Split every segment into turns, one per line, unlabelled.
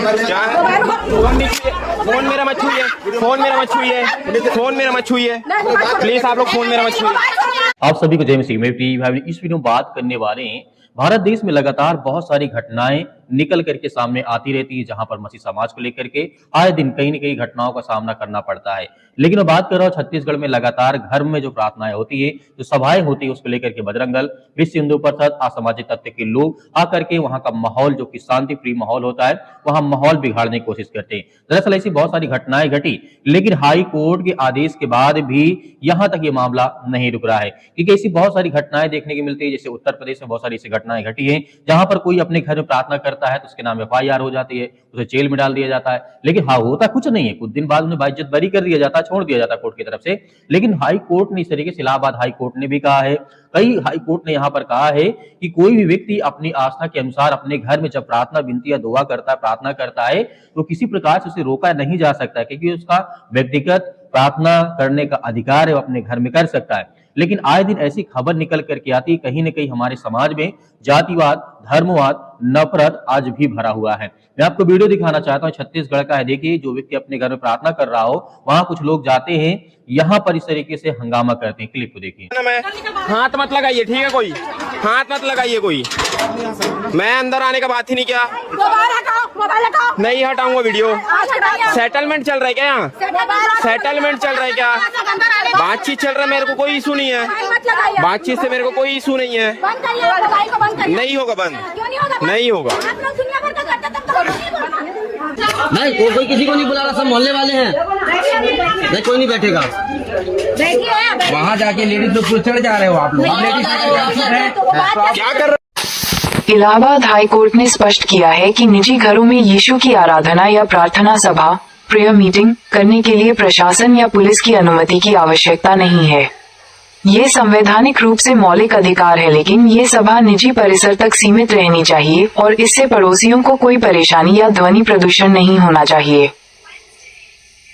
Phone मेरा मत छूइए, phone मेरा मत छूइए, फोन मेरा मत छूइए, प्लीज आप लोग फोन मेरा मत छूइए।
आप सभी को जय मसीह। में इस वीडियो में बात करने वाले हैं, भारत देश में लगातार बहुत सारी घटनाएं निकल करके सामने आती रहती है, जहां पर मसीह समाज को लेकर के आए दिन कहीं न कहीं घटनाओं का सामना करना पड़ता है। लेकिन मैं बात कर रहा हूं छत्तीसगढ़ में लगातार घर में जो प्रार्थनाएं होती है, जो सभाएं होती है, उसको लेकर के बजरंग दल, विश्व हिंदू परिषद, असामाजिक तत्व के लोग आकर के वहां का माहौल जो कि शांति प्रिय माहौल होता है, वहां माहौल बिगाड़ने की कोशिश करते हैं। दरअसल ऐसी बहुत सारी घटनाएं घटी, लेकिन हाई कोर्ट के आदेश के बाद भी यहां तक ये मामला नहीं रुक रहा है, क्योंकि ऐसी बहुत सारी घटनाएं देखने को मिलती है। जैसे उत्तर प्रदेश में बहुत सारी ऐसी घटनाएं घटी है, जहां पर कोई अपने घर में प्रार्थना करता है तो उसके नाम FIR हो जाती है, उसे जेल में डाल दिया जाता है। लेकिन हाँ, होता कुछ नहीं है, कुछ दिन बाद उन्हें बाइज्जत बरी कर दिया जाता है, छोड़ दिया जाता है कोर्ट की तरफ से। लेकिन हाई कोर्ट ने इस तरीके से, इलाहाबाद हाई कोर्ट ने भी कहा है, कई हाई कोर्ट ने यहाँ पर कहा है कि कोई भी व्यक्ति अपनी आस्था के अनुसार अपने घर में जब प्रार्थना, विनती या दुआ करता है, प्रार्थना करता है, तो किसी प्रकार से उसे रोका नहीं जा सकता है, क्योंकि उसका व्यक्तिगत प्रार्थना करने का अधिकार है, वो अपने घर में कर सकता है। लेकिन आए दिन ऐसी खबर निकल करके आती है, कहीं न कहीं हमारे समाज में जातिवाद, धर्मवाद, नफरत आज भी भरा हुआ है। मैं आपको वीडियो दिखाना चाहता हूं, छत्तीसगढ़ का है। देखिए, जो व्यक्ति अपने घर में प्रार्थना कर रहा हो, वहां कुछ लोग जाते हैं, यहाँ पर इस तरीके से हंगामा करते हैं। क्लिप को देखिए।
हाथ मत लगाइए, ठीक है? कोई हाथ मत लगाइए, कोई। मैं अंदर आने का बात ही नहीं किया, नहीं हटाऊंगा वीडियो। सेटलमेंट चल रहा है क्या यहाँ? सेटलमेंट चल रहा है क्या? बातचीत चल रहा है, मेरे को कोई इशू नहीं है, बातचीत से मेरे को कोई इशू नहीं है। नहीं होगा बंद, नहीं होगा।
नहीं, कोई किसी को नहीं बुला रहा, सब मोहल्ले वाले हैं। नहीं, कोई नहीं बैठेगा। वहाँ जाके लेडीज लोग चढ़ जा रहे हो आप लोग, क्या कर रहे हो?
इलाहाबाद हाई कोर्ट ने स्पष्ट किया है कि निजी घरों में यीशु की आराधना या प्रार्थना सभा, प्रेयर मीटिंग करने के लिए प्रशासन या पुलिस की अनुमति की आवश्यकता नहीं है। ये संवैधानिक रूप से मौलिक अधिकार है, लेकिन ये सभा निजी परिसर तक सीमित रहनी चाहिए और इससे पड़ोसियों को कोई परेशानी या ध्वनि प्रदूषण नहीं होना चाहिए।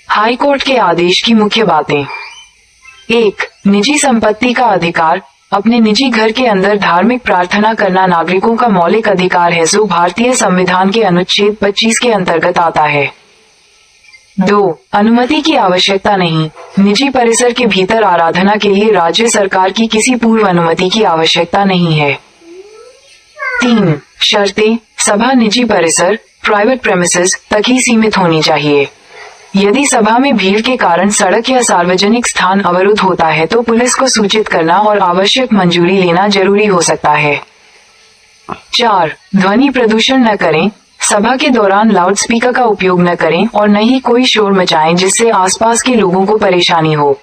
हाई कोर्ट के आदेश की मुख्य बातें: 1. निजी संपत्ति का अधिकार। अपने निजी घर के अंदर धार्मिक प्रार्थना करना नागरिकों का मौलिक अधिकार है, जो भारतीय संविधान के अनुच्छेद 25 के अंतर्गत आता है। 2. अनुमति की आवश्यकता नहीं। निजी परिसर के भीतर आराधना के लिए राज्य सरकार की किसी पूर्व अनुमति की आवश्यकता नहीं है। 3. शर्तें। सभा निजी परिसर, प्राइवेट प्रेमिसेस तक ही सीमित होनी चाहिए। यदि सभा में भीड़ के कारण सड़क या सार्वजनिक स्थान अवरुद्ध होता है तो पुलिस को सूचित करना और आवश्यक मंजूरी लेना जरूरी हो सकता है। 4. ध्वनि प्रदूषण न करें। सभा के दौरान लाउडस्पीकर का उपयोग न करें और न ही कोई शोर मचाएं जिससे आसपास के लोगों को परेशानी हो।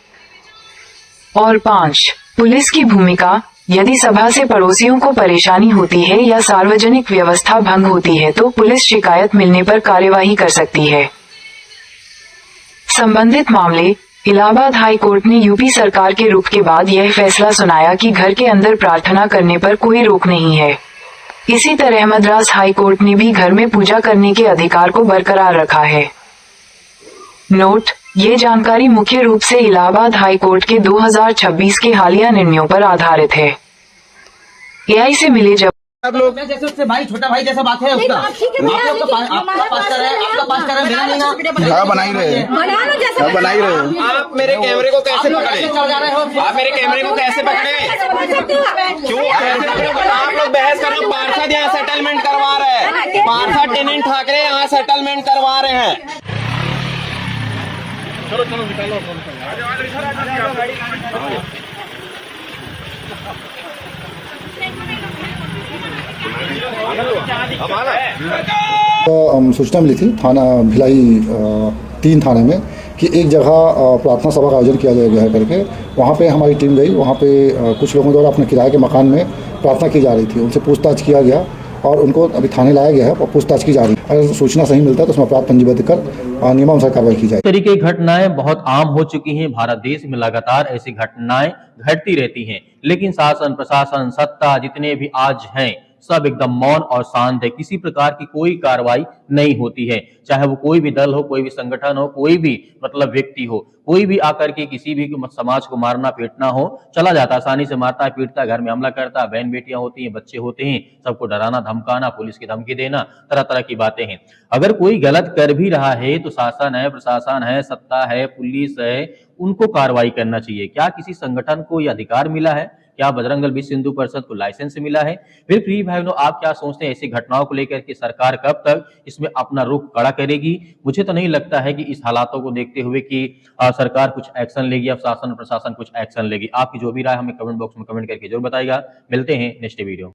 और 5. पुलिस की भूमिका। यदि सभा से पड़ोसियों को परेशानी होती है या सार्वजनिक व्यवस्था भंग होती है तो पुलिस शिकायत मिलने पर कार्यवाही कर सकती है। संबंधित मामले। इलाहाबाद हाई कोर्ट ने यूपी सरकार के रुख के बाद यह फैसला सुनाया कि घर के अंदर प्रार्थना करने पर कोई रोक नहीं है। इसी तरह मद्रास हाई कोर्ट ने भी घर में पूजा करने के अधिकार को बरकरार रखा है। नोट: ये जानकारी मुख्य रूप से इलाहाबाद हाई कोर्ट के 2026 के हालिया निर्णयों पर आधारित है। AI से मिले जब
आप लोग जैसे उससे भाई, छोटा भाई जैसा बात है उसका, आपका पास कर रहे, मेरा नहीं ना।
बना ही रहे, बना ही रहे।
आप मेरे कैमरे को कैसे पकड़े? आप मेरे कैमरे को कैसे पकड़े? क्यों आप लोग बहस कर रहे हो? पार्षद यहाँ सेटलमेंट करवा रहे हैं, पार्षद टेनेंट ठाकरे यहाँ सेटलमेंट करवा रहे हैं। चलो चलो निकालो।
सूचना मिली थी थाना भिलाई 3 थाने में कि एक जगह प्रार्थना सभा का आयोजन किया गया है करके। वहाँ पे हमारी टीम गई, वहाँ पे कुछ लोगों द्वारा अपने किराए के मकान में प्रार्थना की जा रही थी। उनसे पूछताछ किया गया और उनको अभी थाने लाया गया है और पूछताछ की जा रही है। अगर सूचना सही मिलता है तो उसमें अपराध पंजीबद्ध कर नियमानुसार कार्रवाई की जाए।
इस तरीके की घटनाएं बहुत आम हो चुकी हैं। भारत देश में लगातार ऐसी घटनाएं घटती रहती हैं, लेकिन शासन, प्रशासन, सत्ता जितने भी आज हैं, सब एकदम मौन और शांत है, किसी प्रकार की कोई कार्रवाई नहीं होती है। चाहे वो कोई भी दल हो, कोई भी संगठन हो, कोई भी मतलब व्यक्ति हो, कोई भी आकर के किसी भी समाज को मारना पीटना हो, चला जाता, आसानी से मारता पीटता, घर में हमला करता, बहन बेटियां होती हैं, बच्चे होते हैं, सबको डराना धमकाना, पुलिस की धमकी देना, तरह तरह की बातें हैं। अगर कोई गलत कर भी रहा है तो शासन है, प्रशासन है, सत्ता है, पुलिस है, उनको कार्रवाई करना चाहिए। क्या किसी संगठन को यह अधिकार मिला है? क्या बजरंग दल विश्व हिंदू परिषद को लाइसेंस मिला है? फिर प्रिय भाई बहनों, आप क्या सोचते हैं ऐसी घटनाओं को लेकर के सरकार कब तक इसमें अपना रुख कड़ा करेगी? मुझे तो नहीं लगता है कि इस हालातों को देखते हुए कि सरकार कुछ एक्शन लेगी या शासन प्रशासन कुछ एक्शन लेगी। आपकी जो भी राय हमें कमेंट बॉक्स में कमेंट करके जरूर बताइएगा। मिलते हैं नेक्स्ट वीडियो।